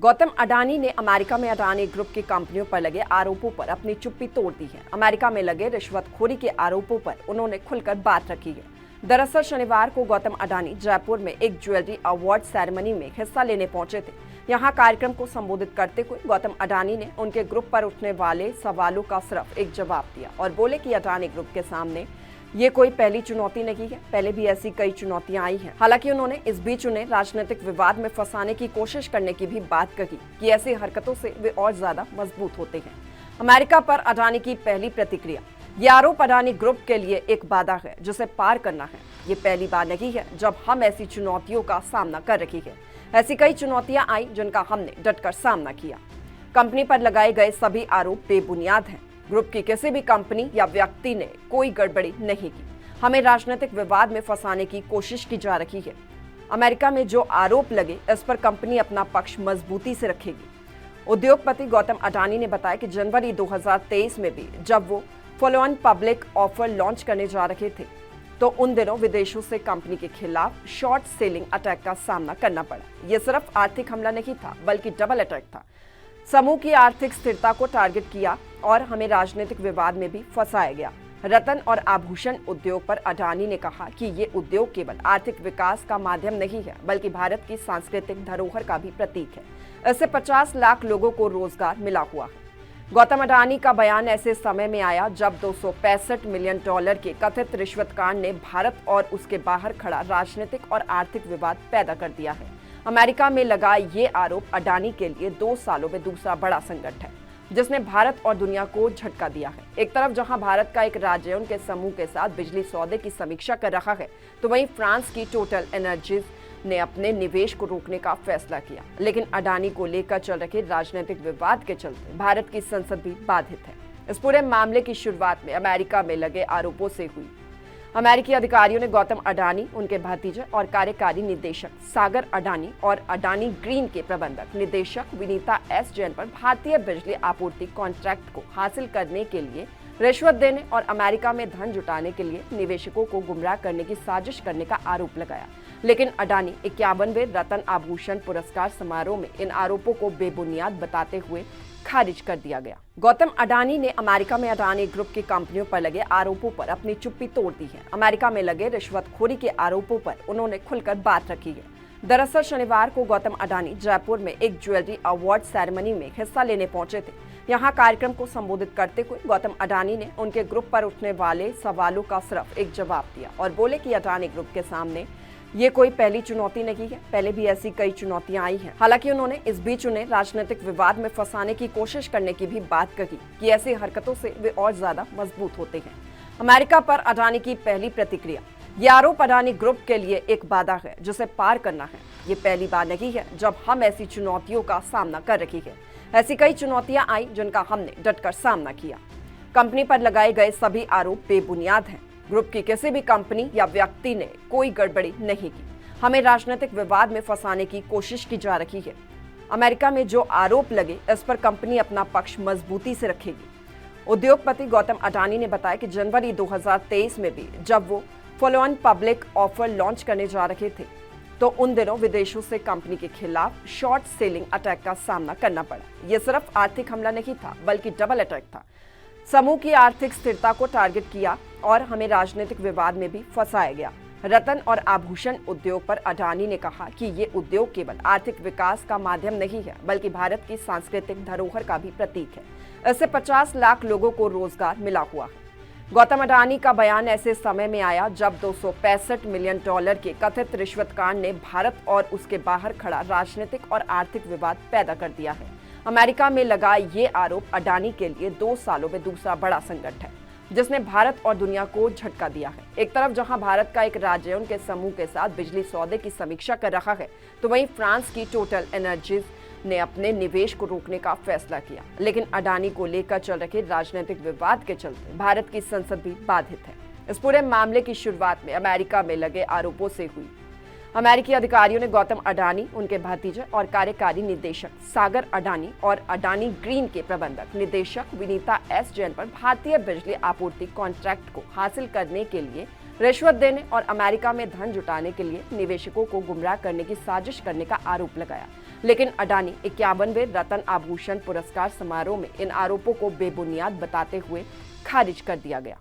गौतम अडानी ने अमेरिका में अडानी ग्रुप की कंपनियों पर लगे आरोपों पर अपनी चुप्पी तोड़ दी है। अमेरिका में लगे रिश्वतखोरी के आरोपों पर उन्होंने खुलकर बात रखी है। दरअसल शनिवार को गौतम अडानी जयपुर में एक ज्वेलरी अवार्ड सेरेमनी में हिस्सा लेने पहुंचे थे। यहां कार्यक्रम को संबोधित करते हुए गौतम अडानी ने उनके ग्रुप पर उठने वाले सवालों का सिर्फ एक जवाब दिया और बोले कि अडानी ग्रुप के सामने ये कोई पहली चुनौती नहीं है, पहले भी ऐसी कई चुनौतियां आई हैं। हालांकि उन्होंने इस बीच उन्हें राजनीतिक विवाद में फंसाने की कोशिश करने की भी बात कही कि ऐसी हरकतों से वे और ज्यादा मजबूत होते हैं। अमेरिका पर अडानी की पहली प्रतिक्रिया। ये आरोप अडानी ग्रुप के लिए एक बाधा है जिसे पार करना है। ये पहली बार नहीं है जब हम ऐसी चुनौतियों का सामना कर रही है। ऐसी कई चुनौतियां आई जिनका हमने डटकर सामना किया। कंपनी पर लगाए गए सभी आरोप बेबुनियाद हैं। ग्रुप की किसी भी कंपनी या व्यक्ति ने कोई गड़बड़ी नहीं की। हमें राजनीतिक विवाद में फंसाने की कोशिश की जा रही है। अमेरिका में जो आरोप लगे इस पर कंपनी अपना पक्ष मजबूती से रखेगी। उद्योगपति गौतम अडानी ने बताया कि जनवरी 2023 में भी जब वो follow on public offer launch करने जा रहे थे तो उन दिनों विदेशों से कंपनी के खिलाफ शॉर्ट सेलिंग अटैक का सामना करना पड़ा। ये सिर्फ आर्थिक हमला नहीं था बल्कि डबल अटैक था। समूह की आर्थिक स्थिरता को टारगेट किया और हमें राजनीतिक विवाद में भी फंसाया गया। रत्न और आभूषण उद्योग पर अडानी ने कहा कि ये उद्योग केवल आर्थिक विकास का माध्यम नहीं है बल्कि भारत की सांस्कृतिक धरोहर का भी प्रतीक है। इससे 50 लाख लोगों को रोजगार मिला हुआ है। गौतम अडानी का बयान ऐसे समय में आया जब $265 मिलियन के कथित रिश्वत कांड ने भारत और उसके बाहर खड़ा राजनीतिक और आर्थिक विवाद पैदा कर दिया है। अमेरिका में लगा ये आरोप अडानी के लिए 2 सालों में दूसरा बड़ा संकट है जिसने भारत और दुनिया को झटका दिया है। एक तरफ जहां भारत का एक राज्य उनके समूह के साथ बिजली सौदे की समीक्षा कर रहा है तो वहीं फ्रांस की टोटल एनर्जीज ने अपने निवेश को रोकने का फैसला किया। लेकिन अडानी को लेकर चल रहे राजनीतिक विवाद के चलते भारत की संसद भी बाधित है। इस पूरे मामले की शुरुआत में अमेरिका में लगे आरोपों से हुई। अमेरिकी अधिकारियों ने गौतम अडानी, उनके भतीजे और कार्यकारी निदेशक सागर अडानी और अडानी ग्रीन के प्रबंधक निदेशक विनीता एस जैन पर भारतीय बिजली आपूर्ति कॉन्ट्रैक्ट को हासिल करने के लिए रिश्वत देने और अमेरिका में धन जुटाने के लिए निवेशकों को गुमराह करने की साजिश करने का आरोप लगाया। लेकिन अडानी 51वें रत्न आभूषण पुरस्कार समारोह में इन आरोपों को बेबुनियाद बताते हुए खारिज कर दिया गया। गौतम अडानी ने अमेरिका में अडानी ग्रुप की कंपनियों पर लगे आरोपों पर अपनी चुप्पी तोड़ दी है। अमेरिका में लगे रिश्वतखोरी के आरोपों पर उन्होंने खुलकर बात रखी है। दरअसल शनिवार को गौतम अडानी जयपुर में एक ज्वेलरी अवार्ड सेरेमनी में हिस्सा लेने पहुंचे थे। यहां कार्यक्रम को संबोधित करते हुए गौतम अडानी ने उनके ग्रुप पर उठने वाले सवालों का सिर्फ एक जवाब दिया और बोले कि अडानी ग्रुप के सामने ये कोई पहली चुनौती नहीं है, पहले भी ऐसी कई चुनौतियां आई हैं। हालांकि उन्होंने इस बीच उन्हें राजनीतिक विवाद में फंसाने की कोशिश करने की भी बात कही कि ऐसी हरकतों से वे और ज्यादा मजबूत होते हैं। अमेरिका पर अडानी की पहली प्रतिक्रिया। ये आरोप अडानी ग्रुप के लिए एक बाधा है जिसे पार करना है। ये पहली बार नहीं है जब हम ऐसी चुनौतियों का सामना कर रही है। ऐसी कई चुनौतियां आई जिनका हमने डटकर सामना किया। कंपनी पर लगाए गए सभी आरोप बेबुनियाद हैं। ग्रुप की किसी भी कंपनी या व्यक्ति ने कोई गड़बड़ी नहीं की। हमें राजनीतिक विवाद में फंसाने की कोशिश की जा रही है। अमेरिका में जो आरोप लगे इस पर कंपनी अपना पक्ष मजबूती से रखेगी। उद्योगपति गौतम अडानी ने बताया कि जनवरी 2023 में भी जब वो follow on public offer launch करने जा रहे थे तो उन दिनों विदेशों से कंपनी के खिलाफ शॉर्ट सेलिंग अटैक का सामना करना पड़ा। ये सिर्फ आर्थिक हमला नहीं था बल्कि डबल अटैक था। समूह की आर्थिक स्थिरता को टारगेट किया और हमें राजनीतिक विवाद में भी फंसाया गया। रत्न और आभूषण उद्योग पर अडानी ने कहा कि ये उद्योग केवल आर्थिक विकास का माध्यम नहीं है बल्कि भारत की सांस्कृतिक धरोहर का भी प्रतीक है। इससे 50 लाख लोगों को रोजगार मिला हुआ है। गौतम अडानी का बयान ऐसे समय में आया जब $265 मिलियन के कथित रिश्वत कांड ने भारत और उसके बाहर खड़ा राजनीतिक और आर्थिक विवाद पैदा कर दिया है। अमेरिका में लगा ये आरोप अडानी के लिए 2 सालों में दूसरा बड़ा संकट है जिसने भारत और दुनिया को झटका दिया है। एक तरफ जहां भारत का एक राज्य उनके समूह के साथ बिजली सौदे की समीक्षा कर रहा है तो वहीं फ्रांस की टोटल एनर्जीज ने अपने निवेश को रोकने का फैसला किया। लेकिन अडानी को लेकर चल रहे राजनीतिक विवाद के चलते भारत की संसद भी बाधित है। इस पूरे मामले की शुरुआत में अमेरिका में लगे आरोपों से हुई। अमेरिकी अधिकारियों ने गौतम अडानी, उनके भतीजे और कार्यकारी निदेशक सागर अडानी और अडानी ग्रीन के प्रबंधक निदेशक विनीता एस जैन पर भारतीय बिजली आपूर्ति कॉन्ट्रैक्ट को हासिल करने के लिए रिश्वत देने और अमेरिका में धन जुटाने के लिए निवेशकों को गुमराह करने की साजिश करने का आरोप लगाया। लेकिन अडानी 51वें रत्न आभूषण पुरस्कार समारोह में इन आरोपों को बेबुनियाद बताते हुए खारिज कर दिया गया।